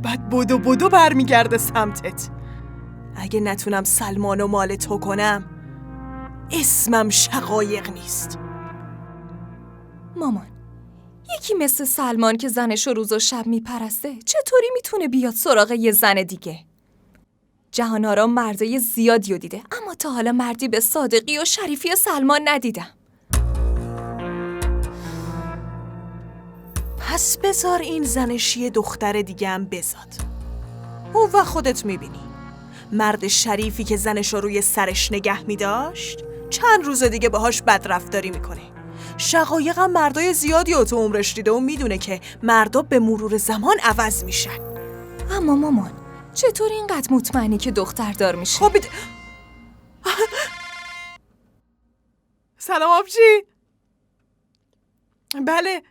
بعد بدو برمیگرده سمتت. اگه نتونم سلمانو مال تو کنم، اسمم شقایق نیست. مامان، یکی مثل سلمان که زنشو روز و شب میپرسته چطوری میتونه بیاد سراغ یه زن دیگه؟ جهان آرا مردای زیادیو دیده، اما تا حالا مردی به صادقی و شریفی سلمان ندیدم. پس بذار این زنشی دختر دیگه هم بزاد. او و خودت میبینی مرد شریفی که زنشو روی سرش نگه میداشت چند روز دیگه باهاش بدرفتاری میکنه. شقایق هم مردای زیادی تو عمرش دیده و میدونه که مردا به مرور زمان عوض میشن. اما مامان، چطور اینقدر مطمئنی که دختر دار میشه؟ خب سلام آبجی. بله،